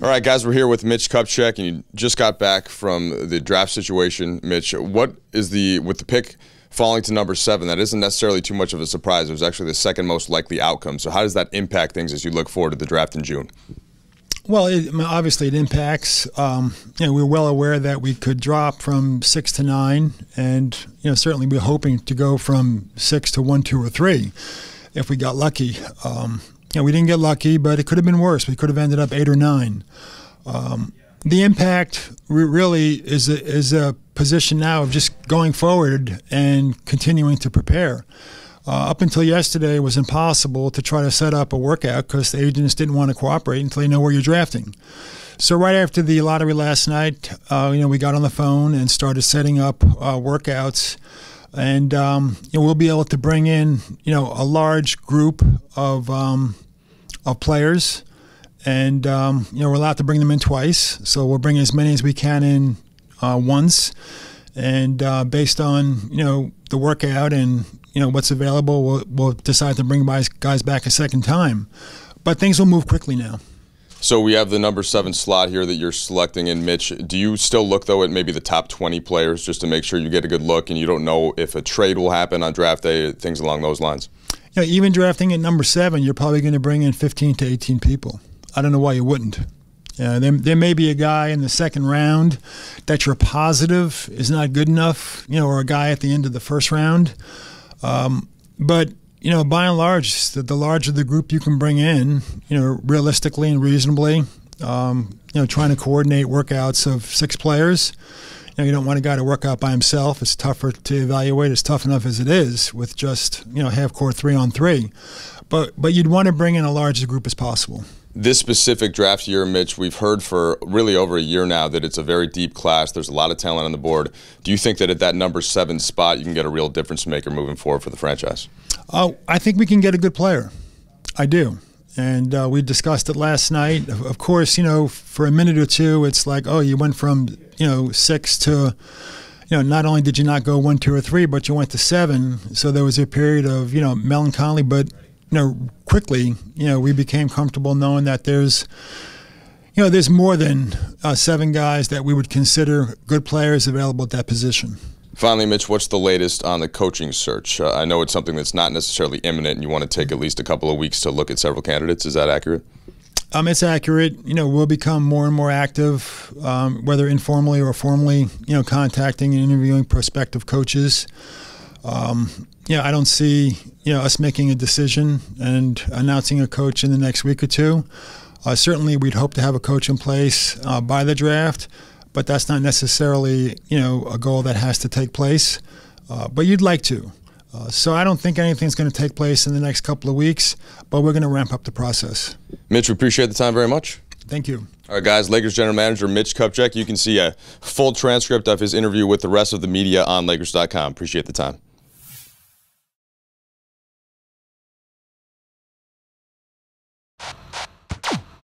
All right, guys, we're here with Mitch Kupchak, and you just got back from the draft situation. Mitch, what is with the pick falling to number 7, that isn't necessarily too much of a surprise. It was actually the second most likely outcome. So how does that impact things as you look forward to the draft in June? Well, obviously it impacts. We're well aware that we could drop from 6 to 9, and certainly we're hoping to go from 6 to 1, 2, or 3 if we got lucky. We didn't get lucky, but it could have been worse. We could have ended up 8 or 9. The impact really is a position now of just going forward and continuing to prepare. Up until yesterday, it was impossible to try to set up a workout because the agents didn't want to cooperate until they know where you're drafting. So right after the lottery last night, we got on the phone and started setting up workouts. And we'll be able to bring in a large group of players, and we're allowed to bring them in twice. So we'll bring as many as we can in once, and based on the workout and what's available, we'll decide to bring guys back a second time. But things will move quickly now. So we have the number 7 slot here that you're selecting in, Mitch. Do you still look, though, at maybe the top 20 players just to make sure you get a good look and you don't know if a trade will happen on draft day, things along those lines? Even drafting at number 7, you're probably going to bring in 15 to 18 people. I don't know why you wouldn't. There may be a guy in the second round that you're positive is not good enough, or a guy at the end of the first round. But by and large, the larger the group you can bring in, realistically and reasonably, trying to coordinate workouts of 6 players. You don't want a guy to work out by himself. It's tougher to evaluate. It's tough enough as it is with just half-court 3-on-3. But you'd want to bring in a large group as possible. This specific draft year, Mitch, we've heard for really over a year now that it's a very deep class. There's a lot of talent on the board. Do you think that at that number 7 spot you can get a real difference maker moving forward for the franchise? I think we can get a good player. I do. And we discussed it last night. Of course, for a minute or two, it's like, oh, you went from 6 to, not only did you not go 1, 2, or 3, but you went to 7. So there was a period of, melancholy. But, quickly, we became comfortable knowing that there's more than 7 guys that we would consider good players available at that position. Finally, Mitch, what's the latest on the coaching search? I know it's something that's not necessarily imminent, and you want to take at least a couple of weeks to look at several candidates. Is that accurate? It's accurate. We'll become more and more active, whether informally or formally, contacting and interviewing prospective coaches. I don't see us making a decision and announcing a coach in the next week or 2. Certainly, we'd hope to have a coach in place by the draft, but that's not necessarily a goal that has to take place. But you'd like to. So I don't think anything's going to take place in the next couple of weeks, but we're going to ramp up the process. Mitch, we appreciate the time very much. Thank you. All right, guys, Lakers general manager Mitch Kupchak. You can see a full transcript of his interview with the rest of the media on Lakers.com. Appreciate the time.